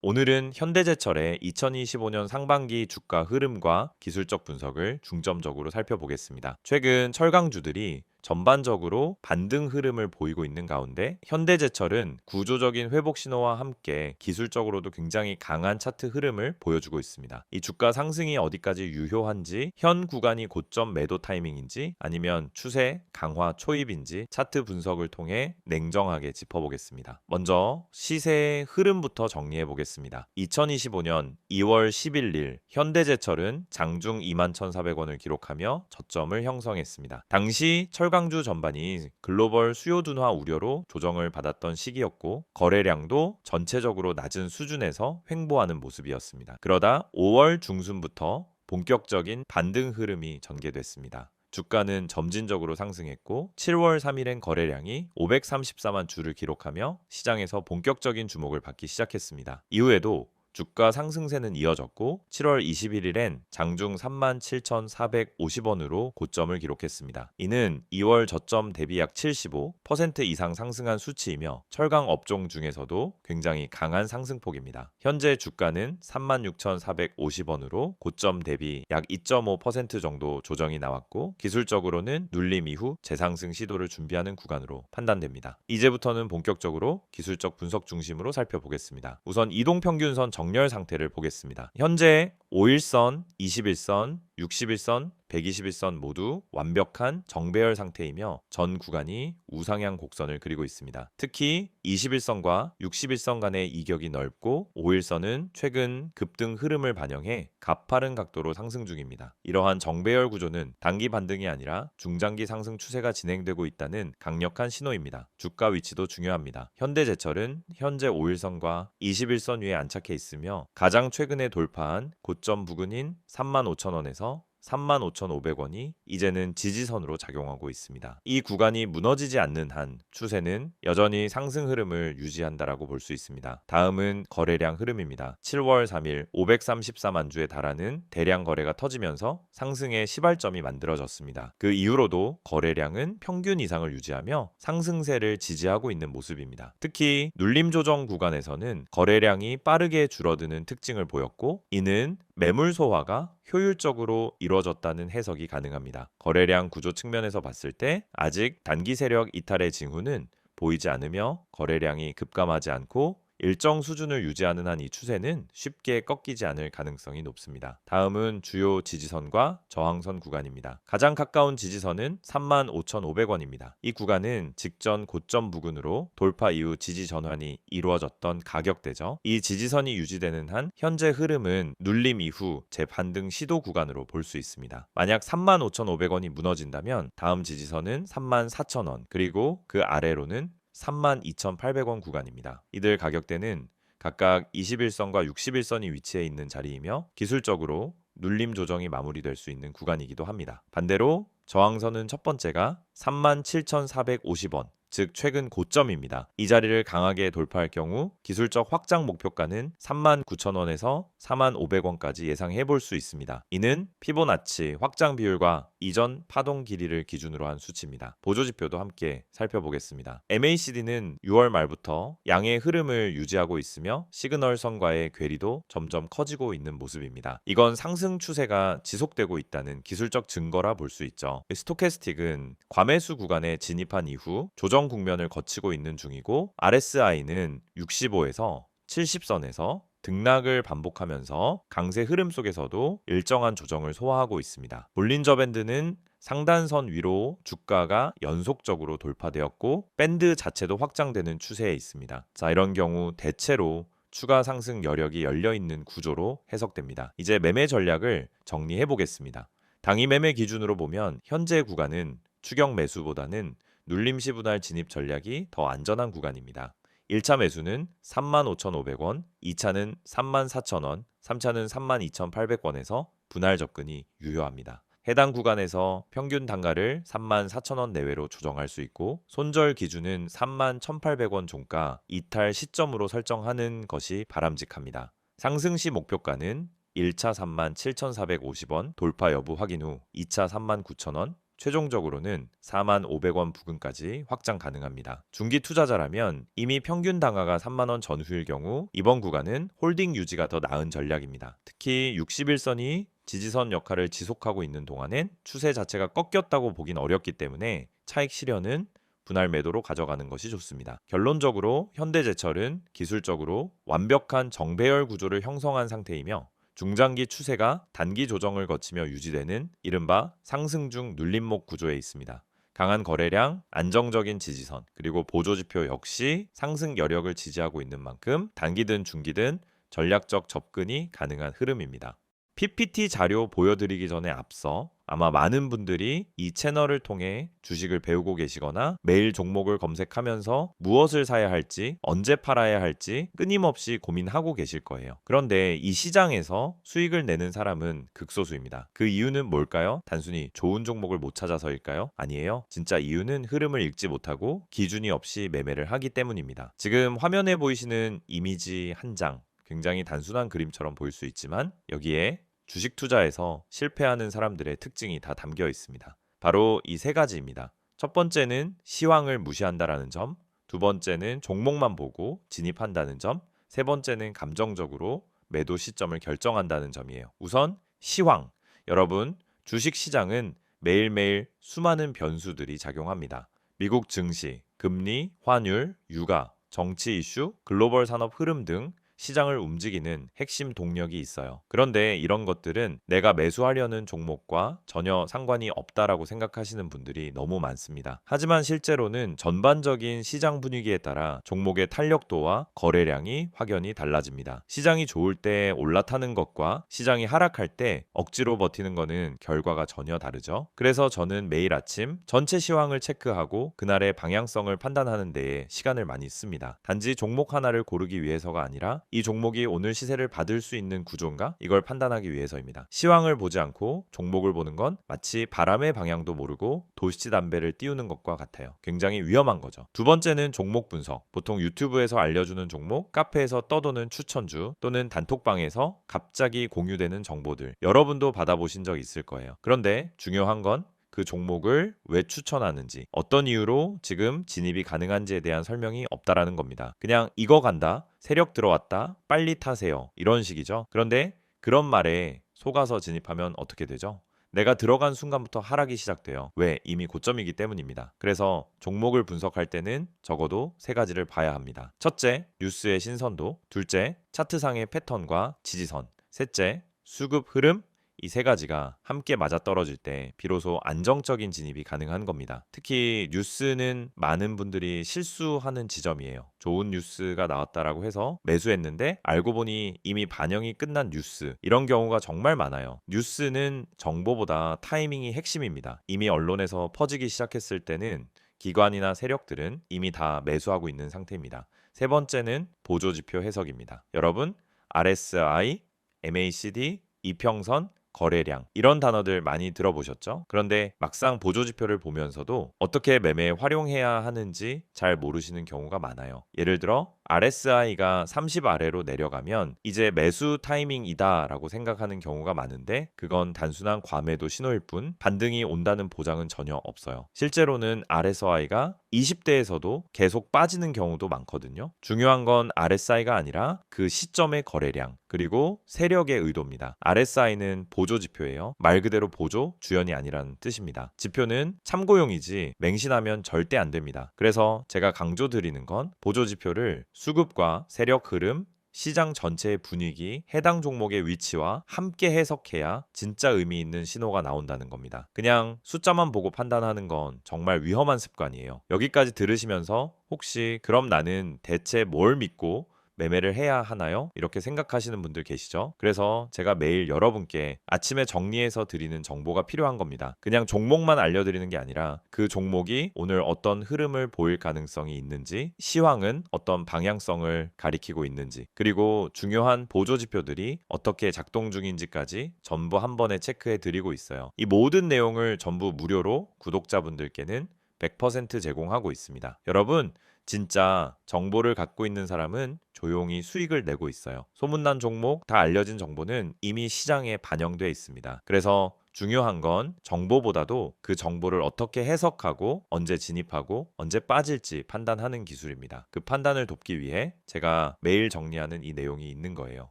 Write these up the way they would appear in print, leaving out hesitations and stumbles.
오늘은 현대제철의 2025년 상반기 주가 흐름과 기술적 분석을 중점적으로 살펴보겠습니다. 최근 철강주들이 전반적으로 반등 흐름을 보이고 있는 가운데 현대제철은 구조적인 회복 신호와 함께 기술적으로도 굉장히 강한 차트 흐름을 보여주고 있습니다. 이 주가 상승이 어디까지 유효한지, 현 구간이 고점 매도 타이밍인지 아니면 추세 강화 초입인지 차트 분석을 통해 냉정하게 짚어보겠습니다. 먼저 시세의 흐름부터 정리해 보겠습니다. 2025년 2월 11일 현대제철은 장중 21,400원을 기록하며 저점을 형성했습니다. 당시 철강주 전반이 글로벌 수요 둔화 우려로 조정을 받았던 시기였고 거래량도 전체적으로 낮은 수준에서 횡보하는 모습이었습니다. 그러다 5월 중순부터 본격적인 반등 흐름이 전개됐습니다. 주가는 점진적으로 상승했고 7월 3일엔 거래량이 534만 주를 기록하며 시장에서 본격적인 주목을 받기 시작했습니다. 이후에도 주가 상승세는 이어졌고 7월 21일엔 장중 37,450원으로 고점을 기록했습니다. 이는 2월 저점 대비 약 75% 이상 상승한 수치이며 철강 업종 중에서도 굉장히 강한 상승폭입니다. 현재 주가는 36,450원으로 고점 대비 약 2.5% 정도 조정이 나왔고 기술적으로는 눌림 이후 재상승 시도를 준비하는 구간으로 판단됩니다. 이제부터는 본격적으로 기술적 분석 중심으로 살펴보겠습니다. 우선 이동평균선 정렬 상태를 보겠습니다. 현재 5일선, 21선, 61선, 121선 모두 완벽한 정배열 상태이며 전 구간이 우상향 곡선을 그리고 있습니다. 특히 21선과 61선 간의 이격이 넓고 5일선은 최근 급등 흐름을 반영해 가파른 각도로 상승 중입니다. 이러한 정배열 구조는 단기 반등이 아니라 중장기 상승 추세가 진행되고 있다는 강력한 신호입니다. 주가 위치도 중요합니다. 현대제철은 현재 5일선과 21선 위에 안착해 있으며 가장 최근에 돌파한 고점 부근인 35,000원에서 35,500원이 이제는 지지선으로 작용하고 있습니다. 이 구간이 무너지지 않는 한 추세는 여전히 상승 흐름을 유지한다라고 볼 수 있습니다. 다음은 거래량 흐름입니다. 7월 3일 534만 주에 달하는 대량 거래가 터지면서 상승의 시발점이 만들어졌습니다. 그 이후로도 거래량은 평균 이상을 유지하며 상승세를 지지하고 있는 모습입니다. 특히 눌림 조정 구간에서는 거래량이 빠르게 줄어드는 특징을 보였고 이는 매물 소화가 효율적으로 이루어졌다는 해석이 가능합니다. 거래량 구조 측면에서 봤을 때 아직 단기 세력 이탈의 징후는 보이지 않으며 거래량이 급감하지 않고 일정 수준을 유지하는 한 이 추세는 쉽게 꺾이지 않을 가능성이 높습니다. 다음은 주요 지지선과 저항선 구간입니다. 가장 가까운 지지선은 35,500원입니다. 이 구간은 직전 고점 부근으로 돌파 이후 지지 전환이 이루어졌던 가격대죠. 이 지지선이 유지되는 한 현재 흐름은 눌림 이후 재반등 시도 구간으로 볼 수 있습니다. 만약 35,500원이 무너진다면 다음 지지선은 34,000원 그리고 그 아래로는 32,800원 구간입니다. 이들 가격대는 각각 21선과 61선이 위치해 있는 자리이며 기술적으로 눌림 조정이 마무리될 수 있는 구간이기도 합니다. 반대로 저항선은 첫 번째가 37,450원, 즉 최근 고점입니다. 이 자리를 강하게 돌파할 경우 기술적 확장 목표가는 39,000원에서 45,000원까지 예상해 볼 수 있습니다. 이는 피보나치 확장 비율과 이전 파동 길이를 기준으로 한 수치입니다. 보조지표도 함께 살펴보겠습니다. MACD는 6월 말부터 양의 흐름을 유지하고 있으며 시그널 선과의 괴리도 점점 커지고 있는 모습입니다. 이건 상승 추세가 지속되고 있다는 기술적 증거라 볼 수 있죠. 스토캐스틱은 과매수 구간에 진입한 이후 조정 국면을 거치고 있는 중이고 RSI는 65에서 70선에서 등락을 반복하면서 강세 흐름 속에서도 일정한 조정을 소화하고 있습니다. 볼린저 밴드는 상단선 위로 주가가 연속적으로 돌파되었고 밴드 자체도 확장되는 추세에 있습니다. 자, 이런 경우 대체로 추가 상승 여력이 열려있는 구조로 해석됩니다. 이제 매매 전략을 정리해 보겠습니다. 당일 매매 기준으로 보면 현재 구간은 추격 매수보다는 눌림시 분할 진입 전략이 더 안전한 구간입니다. 1차 매수는 35,500원, 2차는 34,000원, 3차는 32,800원에서 분할 접근이 유효합니다. 해당 구간에서 평균 단가를 34,000원 내외로 조정할 수 있고 손절 기준은 31,800원 종가 이탈 시점으로 설정하는 것이 바람직합니다. 상승 시 목표가는 1차 37,450원 돌파 여부 확인 후 2차 39,000원, 최종적으로는 45,000원 부근까지 확장 가능합니다. 중기 투자자라면 이미 평균 단가가 30,000원 전후일 경우 이번 구간은 홀딩 유지가 더 나은 전략입니다. 특히 61선이 지지선 역할을 지속하고 있는 동안엔 추세 자체가 꺾였다고 보긴 어렵기 때문에 차익 실현은 분할 매도로 가져가는 것이 좋습니다. 결론적으로 현대제철은 기술적으로 완벽한 정배열 구조를 형성한 상태이며 중장기 추세가 단기 조정을 거치며 유지되는 이른바 상승 중 눌림목 구조에 있습니다. 강한 거래량, 안정적인 지지선, 그리고 보조지표 역시 상승 여력을 지지하고 있는 만큼 단기든 중기든 전략적 접근이 가능한 흐름입니다. PPT 자료 보여드리기 전에 앞서 아마 많은 분들이 이 채널을 통해 주식을 배우고 계시거나 매일 종목을 검색하면서 무엇을 사야 할지, 언제 팔아야 할지 끊임없이 고민하고 계실 거예요. 그런데 이 시장에서 수익을 내는 사람은 극소수입니다. 그 이유는 뭘까요? 단순히 좋은 종목을 못 찾아서일까요? 아니에요. 진짜 이유는 흐름을 읽지 못하고 기준이 없이 매매를 하기 때문입니다. 지금 화면에 보이시는 이미지 한 장, 굉장히 단순한 그림처럼 보일 수 있지만 여기에 주식 투자에서 실패하는 사람들의 특징이 다 담겨 있습니다. 바로 이 세 가지입니다. 첫 번째는 시황을 무시한다라는 점, 두 번째는 종목만 보고 진입한다는 점, 세 번째는 감정적으로 매도 시점을 결정한다는 점이에요. 우선 시황. 여러분, 주식 시장은 매일매일 수많은 변수들이 작용합니다. 미국 증시, 금리, 환율, 유가, 정치 이슈, 글로벌 산업 흐름 등 시장을 움직이는 핵심 동력이 있어요. 그런데 이런 것들은 내가 매수하려는 종목과 전혀 상관이 없다라고 생각하시는 분들이 너무 많습니다. 하지만 실제로는 전반적인 시장 분위기에 따라 종목의 탄력도와 거래량이 확연히 달라집니다. 시장이 좋을 때 올라타는 것과 시장이 하락할 때 억지로 버티는 것은 결과가 전혀 다르죠. 그래서 저는 매일 아침 전체 시황을 체크하고 그날의 방향성을 판단하는 데에 시간을 많이 씁니다. 단지 종목 하나를 고르기 위해서가 아니라 이 종목이 오늘 시세를 받을 수 있는 구조인가? 이걸 판단하기 위해서입니다. 시황을 보지 않고 종목을 보는 건 마치 바람의 방향도 모르고 도시지 담배를 띄우는 것과 같아요. 굉장히 위험한 거죠. 두 번째는 종목 분석. 보통 유튜브에서 알려주는 종목, 카페에서 떠도는 추천주 또는 단톡방에서 갑자기 공유되는 정보들. 여러분도 받아보신 적 있을 거예요. 그런데 중요한 건 그 종목을 왜 추천하는지, 어떤 이유로 지금 진입이 가능한지에 대한 설명이 없다라는 겁니다. 그냥 이거 간다, 세력 들어왔다, 빨리 타세요. 이런 식이죠. 그런데 그런 말에 속아서 진입하면 어떻게 되죠? 내가 들어간 순간부터 하락이 시작돼요. 왜? 이미 고점이기 때문입니다. 그래서 종목을 분석할 때는 적어도 세 가지를 봐야 합니다. 첫째, 뉴스의 신선도. 둘째, 차트상의 패턴과 지지선. 셋째, 수급 흐름. 이 세 가지가 함께 맞아떨어질 때 비로소 안정적인 진입이 가능한 겁니다. 특히 뉴스는 많은 분들이 실수하는 지점이에요. 좋은 뉴스가 나왔다라고 해서 매수했는데 알고 보니 이미 반영이 끝난 뉴스. 이런 경우가 정말 많아요. 뉴스는 정보보다 타이밍이 핵심입니다. 이미 언론에서 퍼지기 시작했을 때는 기관이나 세력들은 이미 다 매수하고 있는 상태입니다. 세 번째는 보조지표 해석입니다. 여러분, RSI, MACD, 이평선, 거래량 이런 단어들 많이 들어보셨죠? 그런데 막상 보조지표를 보면서도 어떻게 매매에 활용해야 하는지 잘 모르시는 경우가 많아요. 예를 들어 RSI가 30 아래로 내려가면 이제 매수 타이밍이다 라고 생각하는 경우가 많은데 그건 단순한 과매도 신호일 뿐 반등이 온다는 보장은 전혀 없어요. 실제로는 RSI가 20대에서도 계속 빠지는 경우도 많거든요. 중요한 건 RSI가 아니라 그 시점의 거래량 그리고 세력의 의도입니다. RSI는 보조지표예요. 말 그대로 보조, 주연이 아니라는 뜻입니다. 지표는 참고용이지 맹신하면 절대 안 됩니다. 그래서 제가 강조드리는 건 보조지표를 수급과 세력 흐름, 시장 전체의 분위기, 해당 종목의 위치와 함께 해석해야 진짜 의미 있는 신호가 나온다는 겁니다. 그냥 숫자만 보고 판단하는 건 정말 위험한 습관이에요. 여기까지 들으시면서 혹시 그럼 나는 대체 뭘 믿고 매매를 해야 하나요? 이렇게 생각하시는 분들 계시죠? 그래서 제가 매일 여러분께 아침에 정리해서 드리는 정보가 필요한 겁니다. 그냥 종목만 알려드리는 게 아니라 그 종목이 오늘 어떤 흐름을 보일 가능성이 있는지, 시황은 어떤 방향성을 가리키고 있는지, 그리고 중요한 보조지표들이 어떻게 작동 중인지까지 전부 한 번에 체크해 드리고 있어요. 이 모든 내용을 전부 무료로 구독자분들께는 100% 제공하고 있습니다. 여러분, 진짜 정보를 갖고 있는 사람은 조용히 수익을 내고 있어요. 소문난 종목, 다 알려진 정보는 이미 시장에 반영돼 있습니다. 그래서 중요한 건 정보보다도 그 정보를 어떻게 해석하고 언제 진입하고 언제 빠질지 판단하는 기술입니다. 그 판단을 돕기 위해 제가 매일 정리하는 이 내용이 있는 거예요.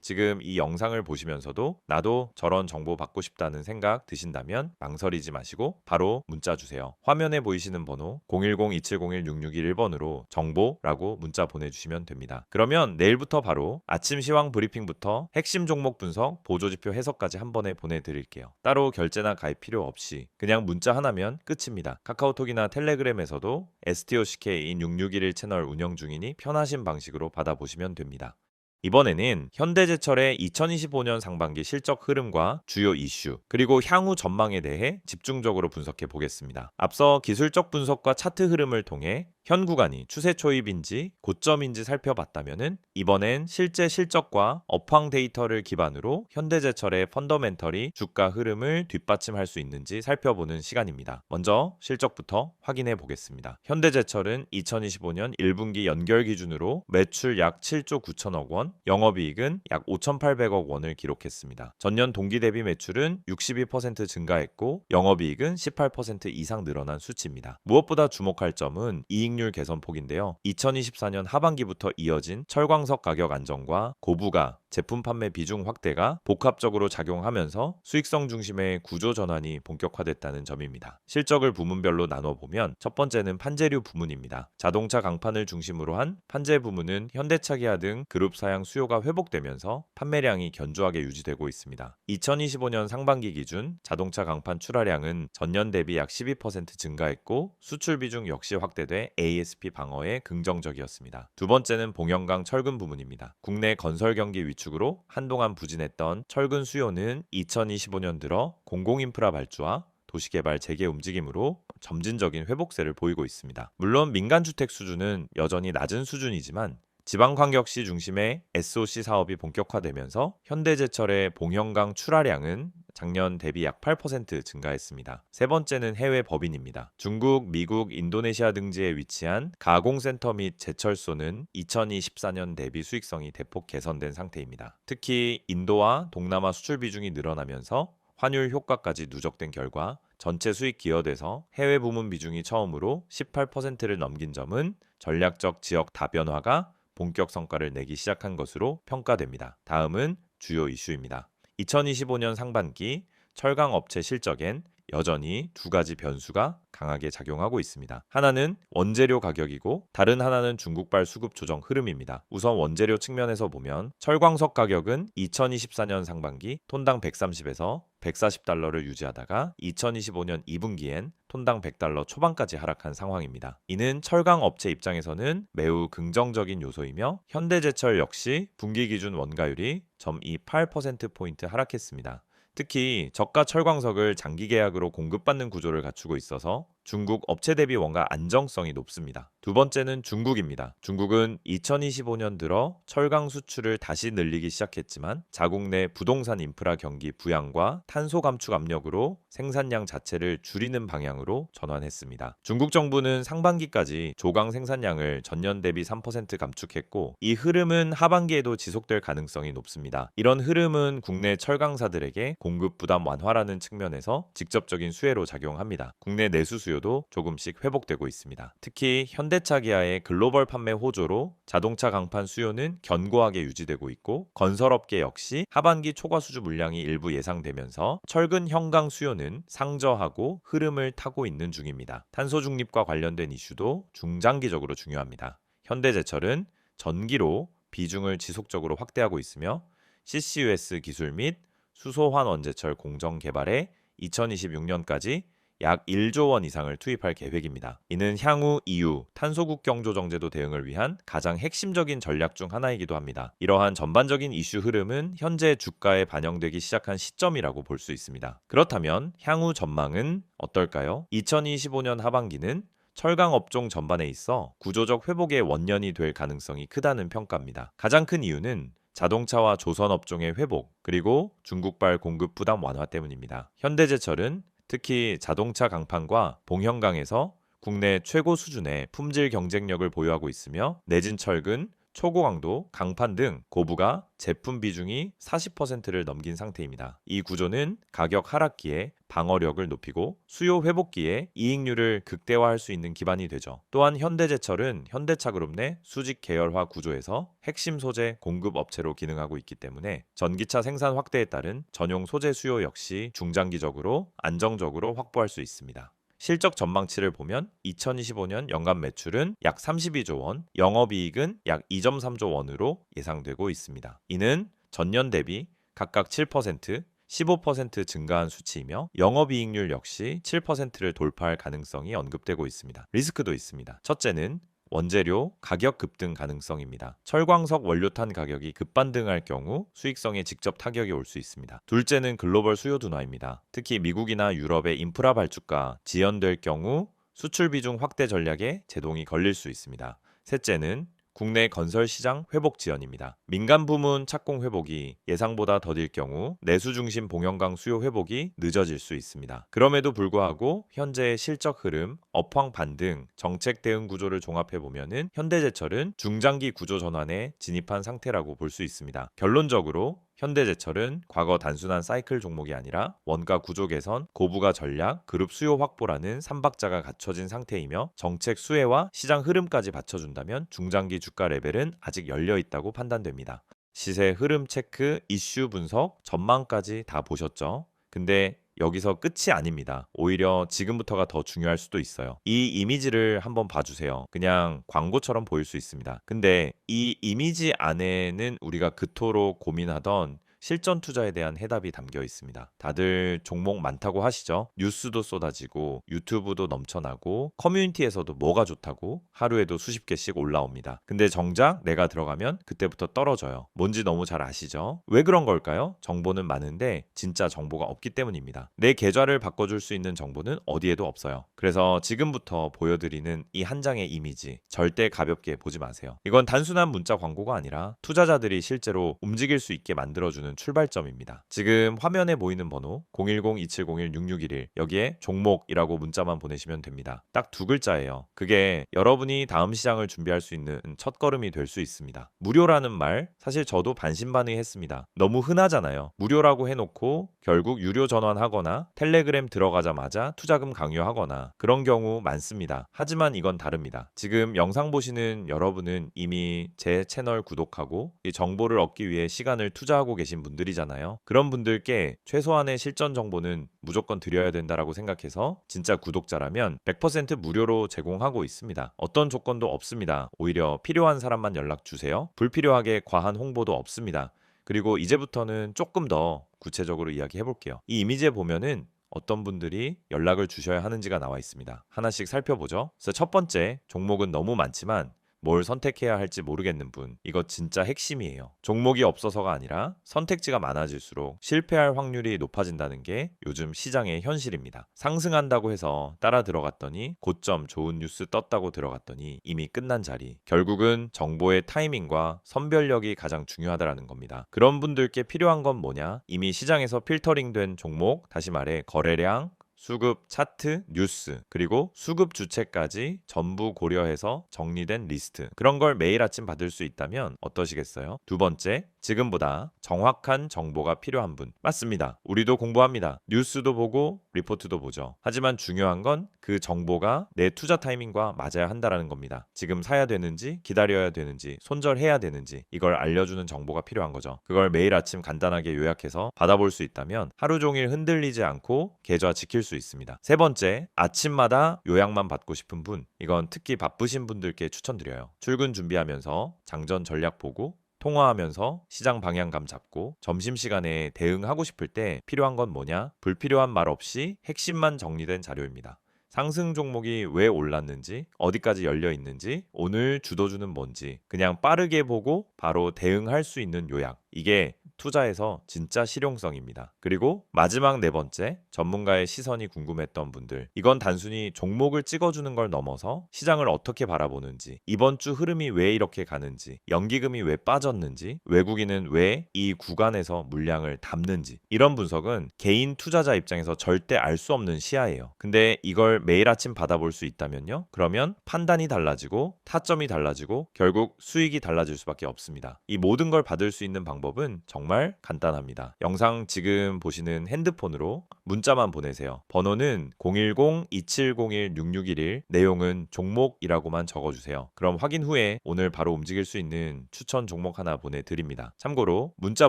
지금 이 영상을 보시면서도 나도 저런 정보 받고 싶다는 생각 드신다면 망설이지 마시고 바로 문자 주세요. 화면에 보이시는 번호 010-2701-6611번으로 정보라고 문자 보내주시면 됩니다. 그러면 내일부터 바로 아침 시황 브리핑부터 핵심 종목 분석, 보조지표 해석까지 한 번에 보내드릴게요. 따로 결제나 가입 필요 없이 그냥 문자 하나면 끝입니다. 카카오톡이나 텔레그램에서도 STOCK인 6611 채널 운영 중이니 편하신 방식으로 받아보시면 됩니다. 이번에는 현대제철의 2025년 상반기 실적 흐름과 주요 이슈, 그리고 향후 전망에 대해 집중적으로 분석해 보겠습니다. 앞서 기술적 분석과 차트 흐름을 통해 현 구간이 추세 초입인지 고점인지 살펴봤다면은 이번엔 실제 실적과 업황 데이터를 기반으로 현대제철의 펀더멘털이 주가 흐름을 뒷받침할 수 있는지 살펴보는 시간입니다. 먼저 실적부터 확인해 보겠습니다. 현대제철은 2025년 1분기 연결 기준으로 매출 약 7조 9천억 원, 영업이익은 약 5,800억 원을 기록했습니다. 전년 동기 대비 매출은 62% 증가했고 영업이익은 18% 이상 늘어난 수치입니다. 무엇보다 주목할 점은 이익률 개선폭인데요. 2024년 하반기부터 이어진 철광석 가격 안정과 고부가 제품 판매 비중 확대가 복합적으로 작용하면서 수익성 중심의 구조 전환이 본격화됐다는 점입니다. 실적을 부문별로 나눠보면 첫 번째는 판재류 부문입니다. 자동차 강판을 중심으로 한 판재 부문은 현대차 기아 등 그룹 사양 수요가 회복되면서 판매량이 견조하게 유지되고 있습니다. 2025년 상반기 기준 자동차 강판 출하량은 전년 대비 약 12% 증가했고 수출 비중 역시 확대돼 ASP 방어에 긍정적이었습니다. 두 번째는 봉영강 철근 부문입니다. 국내 건설 경기 위축으로 한동안 부진했던 철근 수요는 2025년 들어 공공인프라 발주와 도시개발 재개 움직임으로 점진적인 회복세를 보이고 있습니다. 물론 민간주택 수준은 여전히 낮은 수준이지만 지방광역시 중심의 SOC 사업이 본격화되면서 현대제철의 봉영강 출하량은 작년 대비 약 8% 증가했습니다. 세 번째는 해외 법인입니다. 중국, 미국, 인도네시아 등지에 위치한 가공센터 및 제철소는 2024년 대비 수익성이 대폭 개선된 상태입니다. 특히 인도와 동남아 수출 비중이 늘어나면서 환율 효과까지 누적된 결과 전체 수익 기여돼서 해외 부문 비중이 처음으로 18%를 넘긴 점은 전략적 지역 다변화가 본격 성과를 내기 시작한 것으로 평가됩니다. 다음은 주요 이슈입니다. 2025년 상반기 철강 업체 실적엔 여전히 두 가지 변수가 강하게 작용하고 있습니다. 하나는 원재료 가격이고 다른 하나는 중국발 수급 조정 흐름입니다. 우선 원재료 측면에서 보면 철광석 가격은 2024년 상반기 톤당 130에서 140달러를 유지하다가 2025년 2분기엔 톤당 100달러 초반까지 하락한 상황입니다. 이는 철강 업체 입장에서는 매우 긍정적인 요소이며 현대제철 역시 분기 기준 원가율이 0.28%포인트 하락했습니다. 특히 저가 철광석을 장기 계약으로 공급받는 구조를 갖추고 있어서 중국 업체 대비 원가 안정성이 높습니다. 두 번째는 중국입니다. 중국은 2025년 들어 철강 수출을 다시 늘리기 시작했지만 자국 내 부동산 인프라 경기 부양과 탄소 감축 압력으로 생산량 자체를 줄이는 방향으로 전환했습니다. 중국 정부는 상반기까지 조강 생산량을 전년 대비 3% 감축했고 이 흐름은 하반기에도 지속될 가능성이 높습니다. 이런 흐름은 국내 철강사들에게 공급 부담 완화라는 측면에서 직접적인 수혜로 작용합니다. 국내 내수 수요도 조금씩 회복되고 있습니다. 특히 현대차 기아의 글로벌 판매 호조로 자동차 강판 수요는 견고하게 유지되고 있고 건설업계 역시 하반기 초과 수주 물량이 일부 예상되면서 철근 현강 수요는 상저하고 흐름을 타고 있는 중입니다. 탄소 중립과 관련된 이슈도 중장기적으로 중요합니다. 현대제철은 전기로 비중을 지속적으로 확대하고 있으며 CCUS 기술 및 수소환 원제철 공정 개발에 2026년까지 약 1조 원 이상을 투입할 계획입니다. 이는 향후 EU 탄소국 경조정제도 대응을 위한 가장 핵심적인 전략 중 하나이기도 합니다. 이러한 전반적인 이슈 흐름은 현재 주가에 반영되기 시작한 시점이라고 볼 수 있습니다. 그렇다면 향후 전망은 어떨까요? 2025년 하반기는 철강 업종 전반에 있어 구조적 회복의 원년이 될 가능성이 크다는 평가입니다. 가장 큰 이유는 자동차와 조선 업종의 회복, 그리고 중국발 공급 부담 완화 때문입니다. 현대제철은 특히 자동차 강판과 봉현강에서 국내 최고 수준의 품질 경쟁력을 보유하고 있으며 내진 철근, 초고강도, 강판 등 고부가 제품 비중이 40%를 넘긴 상태입니다. 이 구조는 가격 하락기에 방어력을 높이고 수요 회복기에 이익률을 극대화할 수 있는 기반이 되죠. 또한 현대제철은 현대차그룹 내 수직 계열화 구조에서 핵심 소재 공급 업체로 기능하고 있기 때문에 전기차 생산 확대에 따른 전용 소재 수요 역시 중장기적으로 안정적으로 확보할 수 있습니다. 실적 전망치를 보면 2025년 연간 매출은 약 32조 원, 영업이익은 약 2.3조 원으로 예상되고 있습니다. 이는 전년 대비 각각 7%, 15% 증가한 수치이며 영업이익률 역시 7%를 돌파할 가능성이 언급되고 있습니다. 리스크도 있습니다. 첫째는 원재료 가격 급등 가능성입니다. 철광석 원료탄 가격이 급반등할 경우 수익성에 직접 타격이 올 수 있습니다. 둘째는 글로벌 수요 둔화입니다. 특히 미국이나 유럽의 인프라 발주가 지연될 경우 수출 비중 확대 전략에 제동이 걸릴 수 있습니다. 셋째는 국내 건설 시장 회복 지연입니다. 민간 부문 착공 회복이 예상보다 더딜 경우 내수 중심 봉연강 수요 회복이 늦어질 수 있습니다. 그럼에도 불구하고 현재의 실적 흐름, 업황 반등, 정책 대응 구조를 종합해 보면은 현대제철은 중장기 구조 전환에 진입한 상태라고 볼 수 있습니다. 결론적으로 현대제철은 과거 단순한 사이클 종목이 아니라 원가 구조 개선, 고부가 전략, 그룹 수요 확보라는 3박자가 갖춰진 상태이며 정책 수혜와 시장 흐름까지 받쳐준다면 중장기 주가 레벨은 아직 열려 있다고 판단됩니다. 시세 흐름 체크, 이슈 분석, 전망까지 다 보셨죠? 근데 여기서 끝이 아닙니다. 오히려 지금부터가 더 중요할 수도 있어요. 이 이미지를 한번 봐주세요. 그냥 광고처럼 보일 수 있습니다. 근데 이 이미지 안에는 우리가 그토록 고민하던 실전 투자에 대한 해답이 담겨 있습니다. 다들 종목 많다고 하시죠? 뉴스도 쏟아지고 유튜브도 넘쳐나고 커뮤니티에서도 뭐가 좋다고 하루에도 수십 개씩 올라옵니다. 근데 정작 내가 들어가면 그때부터 떨어져요. 뭔지 너무 잘 아시죠? 왜 그런 걸까요? 정보는 많은데 진짜 정보가 없기 때문입니다. 내 계좌를 바꿔줄 수 있는 정보는 어디에도 없어요. 그래서 지금부터 보여드리는 이 한 장의 이미지 절대 가볍게 보지 마세요. 이건 단순한 문자 광고가 아니라 투자자들이 실제로 움직일 수 있게 만들어주는 출발점입니다. 지금 화면에 보이는 번호 010-2701-6611 여기에 종목이라고 문자만 보내시면 됩니다. 딱 두 글자예요. 그게 여러분이 다음 시장을 준비할 수 있는 첫걸음이 될 수 있습니다. 무료라는 말 사실 저도 반신반의했습니다. 너무 흔하잖아요. 무료라고 해놓고 결국 유료 전환하거나 텔레그램 들어가자마자 투자금 강요하거나 그런 경우 많습니다. 하지만 이건 다릅니다. 지금 영상 보시는 여러분은 이미 제 채널 구독하고 이 정보를 얻기 위해 시간을 투자하고 계신 분들이잖아요. 그런 분들께 최소한의 실전 정보는 무조건 드려야 된다라고 생각해서 진짜 구독자라면 100% 무료로 제공하고 있습니다. 어떤 조건도 없습니다. 오히려 필요한 사람만 연락 주세요. 불필요하게 과한 홍보도 없습니다. 그리고 이제부터는 조금 더 구체적으로 이야기해 볼게요. 이 이미지에 보면은 어떤 분들이 연락을 주셔야 하는지가 나와 있습니다. 하나씩 살펴보죠. 그래서 첫 번째, 종목은 너무 많지만 뭘 선택해야 할지 모르겠는 분, 이거 진짜 핵심이에요. 종목이 없어서가 아니라 선택지가 많아질수록 실패할 확률이 높아진다는 게 요즘 시장의 현실입니다. 상승한다고 해서 따라 들어갔더니 고점 좋은 뉴스 떴다고 들어갔더니 이미 끝난 자리. 결국은 정보의 타이밍과 선별력이 가장 중요하다는 겁니다. 그런 분들께 필요한 건 뭐냐? 이미 시장에서 필터링된 종목, 다시 말해 거래량, 수급 차트, 뉴스, 그리고 수급 주체까지 전부 고려해서 정리된 리스트. 그런 걸 매일 아침 받을 수 있다면 어떠시겠어요? 두 번째, 지금보다 정확한 정보가 필요한 분. 맞습니다. 우리도 공부합니다. 뉴스도 보고 리포트도 보죠. 하지만 중요한 건 그 정보가 내 투자 타이밍과 맞아야 한다는 겁니다. 지금 사야 되는지, 기다려야 되는지, 손절해야 되는지 이걸 알려주는 정보가 필요한 거죠. 그걸 매일 아침 간단하게 요약해서 받아볼 수 있다면 하루 종일 흔들리지 않고 계좌 지킬 수 있습니다. 세 번째, 아침마다 요약만 받고 싶은 분. 이건 특히 바쁘신 분들께 추천드려요. 출근 준비하면서 장전 전략 보고 통화하면서 시장 방향감 잡고 점심시간에 대응하고 싶을 때 필요한 건 뭐냐? 불필요한 말 없이 핵심만 정리된 자료입니다. 상승 종목이 왜 올랐는지, 어디까지 열려 있는지, 오늘 주도주는 뭔지 그냥 빠르게 보고 바로 대응할 수 있는 요약. 이게 투자에서 진짜 실용성입니다. 그리고 마지막 네 번째, 전문가의 시선이 궁금했던 분들. 이건 단순히 종목을 찍어주는 걸 넘어서 시장을 어떻게 바라보는지, 이번 주 흐름이 왜 이렇게 가는지, 연기금이 왜 빠졌는지, 외국인은 왜 이 구간에서 물량을 담는지, 이런 분석은 개인 투자자 입장에서 절대 알 수 없는 시야예요. 근데 이걸 매일 아침 받아볼 수 있다면요? 그러면 판단이 달라지고 타점이 달라지고 결국 수익이 달라질 수밖에 없습니다. 이 모든 걸 받을 수 있는 방법은 정말 간단합니다. 영상 지금 보시는 핸드폰으로 문자만 보내세요. 번호는 010-2701-6611, 내용은 종목이라고만 적어주세요. 그럼 확인 후에 오늘 바로 움직일 수 있는 추천 종목 하나 보내드립니다. 참고로 문자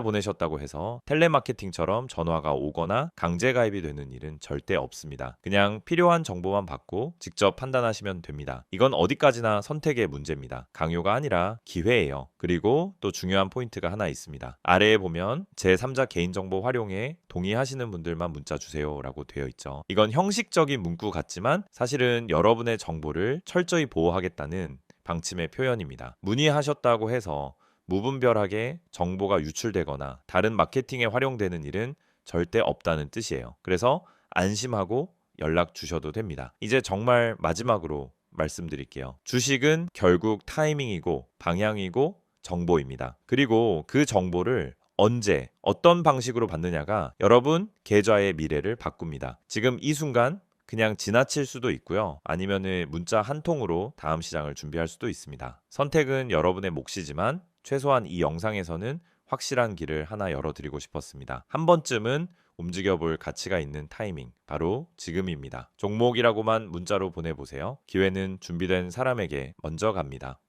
보내셨다고 해서 텔레마케팅처럼 전화가 오거나 강제 가입이 되는 일은 절대 없습니다. 그냥 필요한 정보만 받고 직접 판단하시면 됩니다. 이건 어디까지나 선택의 문제입니다. 강요가 아니라 기회예요. 그리고 또 중요한 포인트가 하나 있습니다. 아래에 보면 제3자 개인정보 활용에 동의하시는 분들만 문자 주세요 라고 되어 있죠. 이건 형식적인 문구 같지만 사실은 여러분의 정보를 철저히 보호하겠다는 방침의 표현입니다. 문의하셨다고 해서 무분별하게 정보가 유출되거나 다른 마케팅에 활용되는 일은 절대 없다는 뜻이에요. 그래서 안심하고 연락 주셔도 됩니다. 이제 정말 마지막으로 말씀드릴게요. 주식은 결국 타이밍이고 방향이고 정보입니다. 그리고 그 정보를 언제, 어떤 방식으로 받느냐가 여러분 계좌의 미래를 바꿉니다. 지금 이 순간 그냥 지나칠 수도 있고요. 아니면은 문자 한 통으로 다음 시장을 준비할 수도 있습니다. 선택은 여러분의 몫이지만 최소한 이 영상에서는 확실한 길을 하나 열어드리고 싶었습니다. 한 번쯤은 움직여볼 가치가 있는 타이밍, 바로 지금입니다. 종목이라고만 문자로 보내보세요. 기회는 준비된 사람에게 먼저 갑니다.